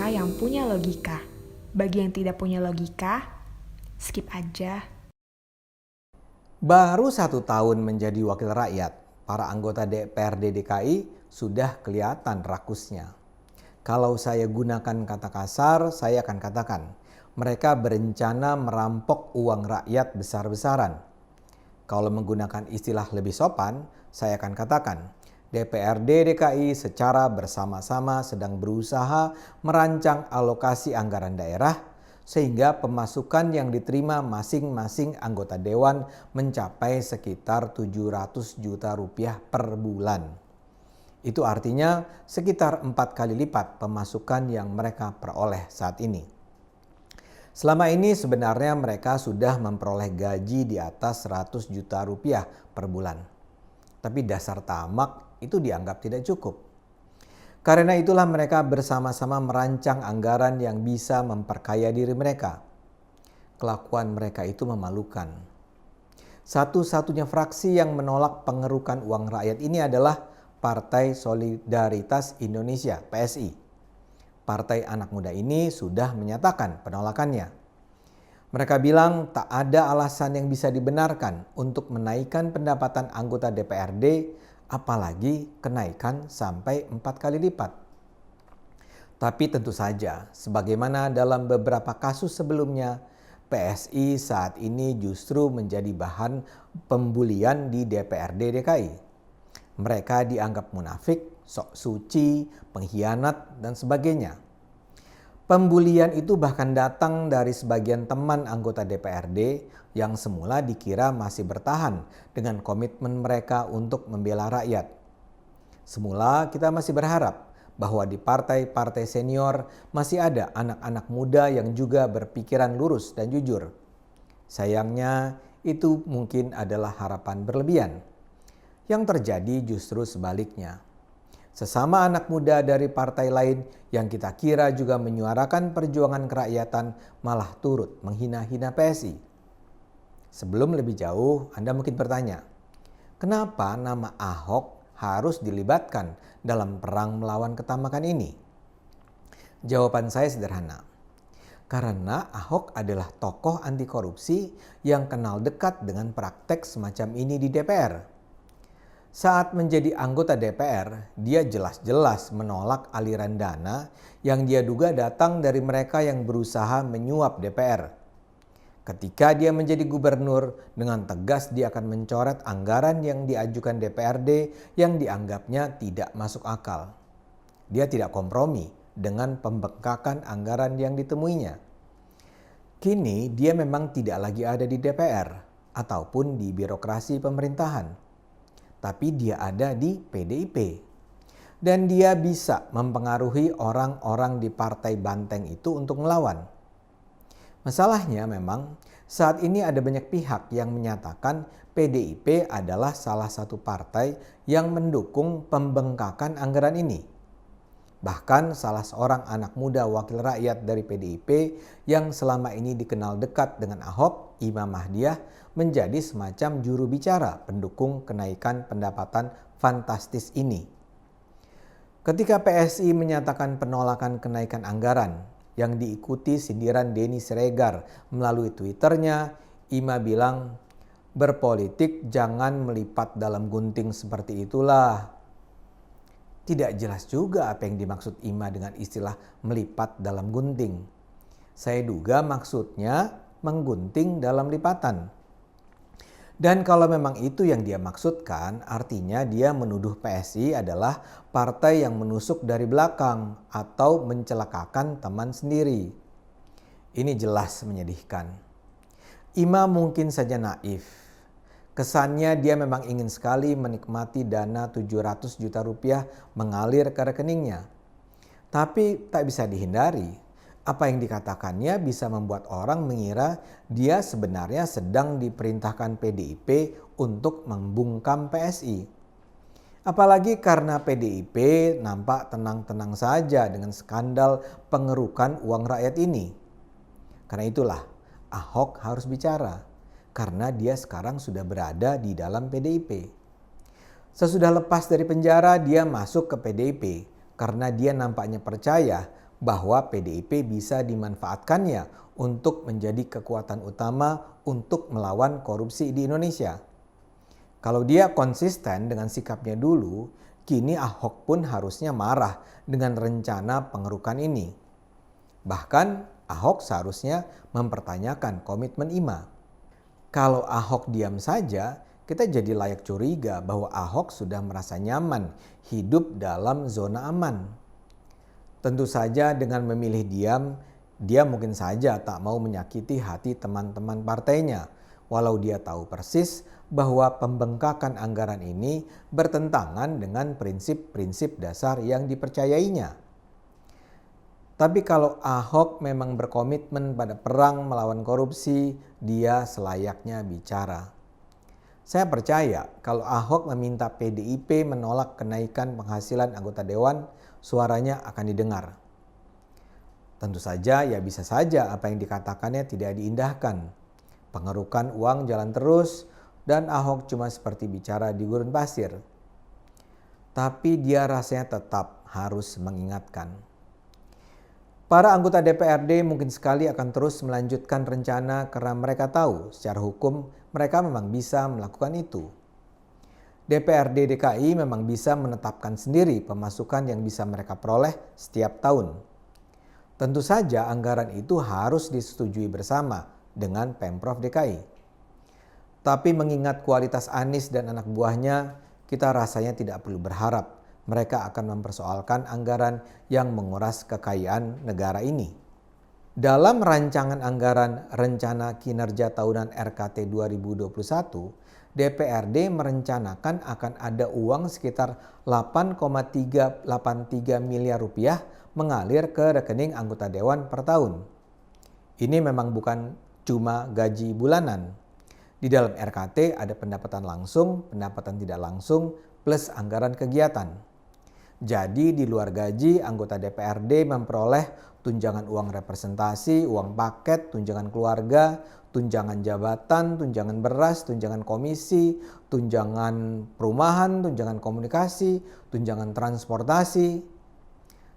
kata-kata yang punya logika. Bagi yang tidak punya logika, skip aja. Baru 1 tahun menjadi wakil rakyat, para anggota DPRD DKI sudah kelihatan rakusnya. Kalau saya gunakan kata kasar, saya akan katakan, mereka berencana merampok uang rakyat besar-besaran. Kalau menggunakan istilah lebih sopan, saya akan katakan, DPRD DKI secara bersama-sama sedang berusaha merancang alokasi anggaran daerah sehingga pemasukan yang diterima masing-masing anggota dewan mencapai sekitar 700 juta rupiah per bulan. Itu artinya sekitar 4 kali lipat pemasukan yang mereka peroleh saat ini. Selama ini sebenarnya mereka sudah memperoleh gaji di atas 100 juta rupiah per bulan. Tapi dasar tamak itu dianggap tidak cukup. Karena itulah mereka bersama-sama merancang anggaran yang bisa memperkaya diri mereka. Kelakuan mereka itu memalukan. Satu-satunya fraksi yang menolak pengerukan uang rakyat ini adalah Partai Solidaritas Indonesia (PSI). Partai anak muda ini sudah menyatakan penolakannya. Mereka bilang tak ada alasan yang bisa dibenarkan untuk menaikkan pendapatan anggota DPRD, apalagi kenaikan sampai 4 kali lipat. Tapi tentu saja, sebagaimana dalam beberapa kasus sebelumnya, PSI saat ini justru menjadi bahan pembulian di DPRD DKI. Mereka dianggap munafik, sok suci, pengkhianat, dan sebagainya. Pembulian itu bahkan datang dari sebagian teman anggota DPRD yang semula dikira masih bertahan dengan komitmen mereka untuk membela rakyat. Semula kita masih berharap bahwa di partai-partai senior masih ada anak-anak muda yang juga berpikiran lurus dan jujur. Sayangnya itu mungkin adalah harapan berlebihan. Yang terjadi justru sebaliknya. Sesama anak muda dari partai lain yang kita kira juga menyuarakan perjuangan kerakyatan malah turut menghina-hina PSI. Sebelum lebih jauh, Anda mungkin bertanya, kenapa nama Ahok harus dilibatkan dalam perang melawan ketamakan ini? Jawaban saya sederhana. Karena Ahok adalah tokoh anti korupsi yang kenal dekat dengan praktek semacam ini di DPR. Saat menjadi anggota DPR, dia jelas-jelas menolak aliran dana yang dia duga datang dari mereka yang berusaha menyuap DPR. Ketika dia menjadi gubernur, dengan tegas dia akan mencoret anggaran yang diajukan DPRD yang dianggapnya tidak masuk akal. Dia tidak kompromi dengan pembengkakan anggaran yang ditemuinya. Kini dia memang tidak lagi ada di DPR ataupun di birokrasi pemerintahan. Tapi dia ada di PDIP. Dan dia bisa mempengaruhi orang-orang di partai banteng itu untuk melawan. Masalahnya memang saat ini ada banyak pihak yang menyatakan PDIP adalah salah satu partai yang mendukung pembengkakan anggaran ini. Bahkan salah seorang anak muda wakil rakyat dari PDIP yang selama ini dikenal dekat dengan Ahok, Imam Mahdiah, menjadi semacam juru bicara pendukung kenaikan pendapatan fantastis ini. Ketika PSI menyatakan penolakan kenaikan anggaran yang diikuti sindiran Denny Siregar melalui Twitternya, Ima bilang, berpolitik jangan melipat dalam gunting seperti itulah. Tidak jelas juga apa yang dimaksud Ima dengan istilah melipat dalam gunting. Saya duga maksudnya menggunting dalam lipatan. Dan kalau memang itu yang dia maksudkan, artinya dia menuduh PSI adalah partai yang menusuk dari belakang atau mencelakakan teman sendiri. Ini jelas menyedihkan. Ima mungkin saja naif. Kesannya dia memang ingin sekali menikmati dana 700 juta rupiah mengalir ke rekeningnya. Tapi tak bisa dihindari. Apa yang dikatakannya bisa membuat orang mengira dia sebenarnya sedang diperintahkan PDIP untuk membungkam PSI. Apalagi karena PDIP nampak tenang-tenang saja dengan skandal pengerukan uang rakyat ini. Karena itulah Ahok harus bicara, karena dia sekarang sudah berada di dalam PDIP. Sesudah lepas dari penjara, dia masuk ke PDIP karena dia nampaknya percaya bahwa PDIP bisa dimanfaatkannya untuk menjadi kekuatan utama untuk melawan korupsi di Indonesia. Kalau dia konsisten dengan sikapnya dulu, kini Ahok pun harusnya marah dengan rencana pengerukan ini. Bahkan Ahok seharusnya mempertanyakan komitmen IMA. Kalau Ahok diam saja, kita jadi layak curiga bahwa Ahok sudah merasa nyaman hidup dalam zona aman. Tentu saja dengan memilih diam, dia mungkin saja tak mau menyakiti hati teman-teman partainya, walau dia tahu persis bahwa pembengkakan anggaran ini bertentangan dengan prinsip-prinsip dasar yang dipercayainya. Tapi kalau Ahok memang berkomitmen pada perang melawan korupsi, dia selayaknya bicara. Saya percaya kalau Ahok meminta PDIP menolak kenaikan penghasilan anggota dewan, suaranya akan didengar. Tentu saja ya bisa saja apa yang dikatakannya tidak diindahkan. Pengerukan uang jalan terus dan Ahok cuma seperti bicara di gurun pasir. Tapi dia rasanya tetap harus mengingatkan. Para anggota DPRD mungkin sekali akan terus melanjutkan rencana karena mereka tahu secara hukum mereka memang bisa melakukan itu. DPRD DKI memang bisa menetapkan sendiri pemasukan yang bisa mereka peroleh setiap tahun. Tentu saja anggaran itu harus disetujui bersama dengan Pemprov DKI. Tapi mengingat kualitas Anies dan anak buahnya, kita rasanya tidak perlu berharap mereka akan mempersoalkan anggaran yang menguras kekayaan negara ini. Dalam rancangan anggaran Rencana Kinerja Tahunan RKT 2021, DPRD merencanakan akan ada uang sekitar 8,383 miliar rupiah mengalir ke rekening anggota dewan per tahun. Ini memang bukan cuma gaji bulanan. Di dalam RKT ada pendapatan langsung, pendapatan tidak langsung, plus anggaran kegiatan. Jadi di luar gaji, anggota DPRD memperoleh tunjangan uang representasi, uang paket, tunjangan keluarga, tunjangan jabatan, tunjangan beras, tunjangan komisi, tunjangan perumahan, tunjangan komunikasi, tunjangan transportasi.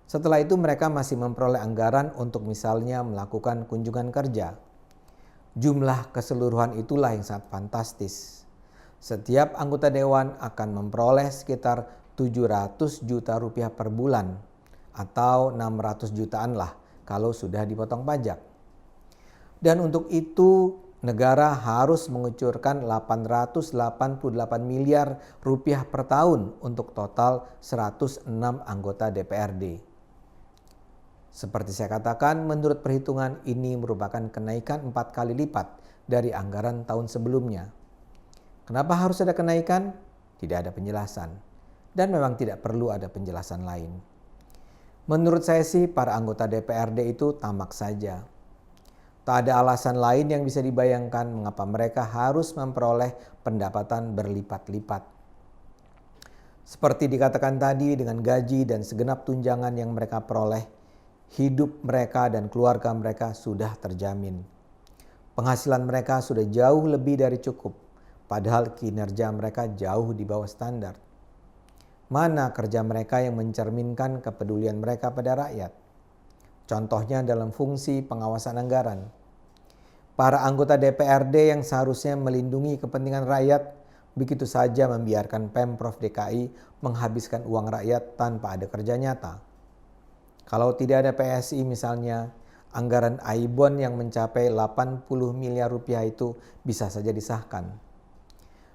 Setelah itu mereka masih memperoleh anggaran untuk misalnya melakukan kunjungan kerja. Jumlah keseluruhan itulah yang sangat fantastis. Setiap anggota dewan akan memperoleh sekitar 700 juta rupiah per bulan atau 600 jutaan lah kalau sudah dipotong pajak. Dan untuk itu negara harus mengucurkan 888 miliar rupiah per tahun untuk total 106 anggota DPRD. Seperti saya katakan, menurut perhitungan ini merupakan kenaikan 4 kali lipat dari anggaran tahun sebelumnya. Kenapa harus ada kenaikan? Tidak ada penjelasan. Dan memang tidak perlu ada penjelasan lain. Menurut saya sih para anggota DPRD itu tamak saja. Tak ada alasan lain yang bisa dibayangkan mengapa mereka harus memperoleh pendapatan berlipat-lipat. Seperti dikatakan tadi, dengan gaji dan segenap tunjangan yang mereka peroleh, hidup mereka dan keluarga mereka sudah terjamin. Penghasilan mereka sudah jauh lebih dari cukup, padahal kinerja mereka jauh di bawah standar. Mana kerja mereka yang mencerminkan kepedulian mereka pada rakyat? Contohnya dalam fungsi pengawasan anggaran. Para anggota DPRD yang seharusnya melindungi kepentingan rakyat, begitu saja membiarkan Pemprov DKI menghabiskan uang rakyat tanpa ada kerja nyata. Kalau tidak ada PSI misalnya, anggaran AIBON yang mencapai 80 miliar rupiah itu bisa saja disahkan.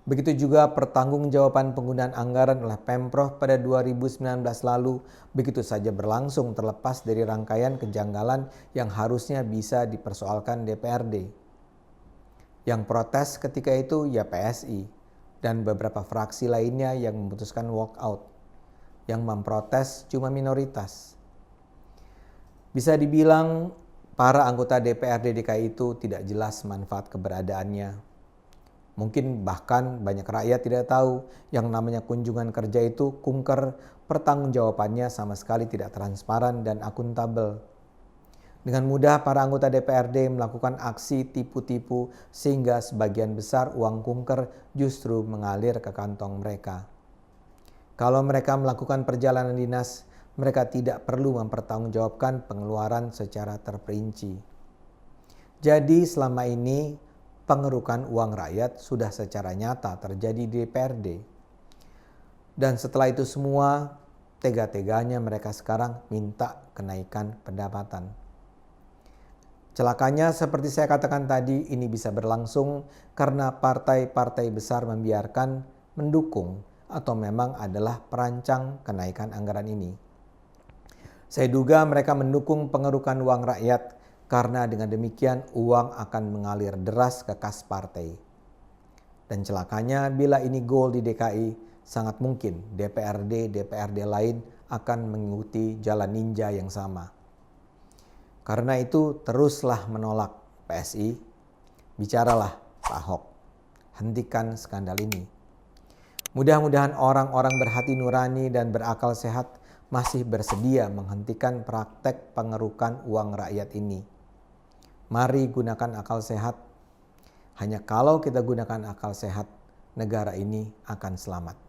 Begitu juga pertanggungjawaban penggunaan anggaran oleh Pemprov pada 2019 lalu begitu saja berlangsung terlepas dari rangkaian kejanggalan yang harusnya bisa dipersoalkan DPRD. Yang protes ketika itu ya PSI dan beberapa fraksi lainnya yang memutuskan walkout. Yang memprotes cuma minoritas. Bisa dibilang para anggota DPRD DKI itu tidak jelas manfaat keberadaannya. Mungkin bahkan banyak rakyat tidak tahu yang namanya kunjungan kerja itu kunker, pertanggungjawabannya sama sekali tidak transparan dan akuntabel. Dengan mudah para anggota DPRD melakukan aksi tipu-tipu sehingga sebagian besar uang kunker justru mengalir ke kantong mereka. Kalau mereka melakukan perjalanan dinas, mereka tidak perlu mempertanggungjawabkan pengeluaran secara terperinci. Jadi selama ini pengerukan uang rakyat sudah secara nyata terjadi di DPRD. Dan setelah itu semua, tega-teganya mereka sekarang minta kenaikan pendapatan. Celakanya seperti saya katakan tadi, ini bisa berlangsung karena partai-partai besar membiarkan, mendukung, atau memang adalah perancang kenaikan anggaran ini. Saya duga mereka mendukung pengerukan uang rakyat karena dengan demikian uang akan mengalir deras ke kas partai. Dan celakanya bila ini goal di DKI, sangat mungkin DPRD lain akan mengikuti jalan ninja yang sama. Karena itu teruslah menolak PSI, bicaralah Pak Ahok, hentikan skandal ini. Mudah-mudahan orang-orang berhati nurani dan berakal sehat masih bersedia menghentikan praktek pengerukan uang rakyat ini. Mari gunakan akal sehat. Hanya kalau kita gunakan akal sehat, negara ini akan selamat.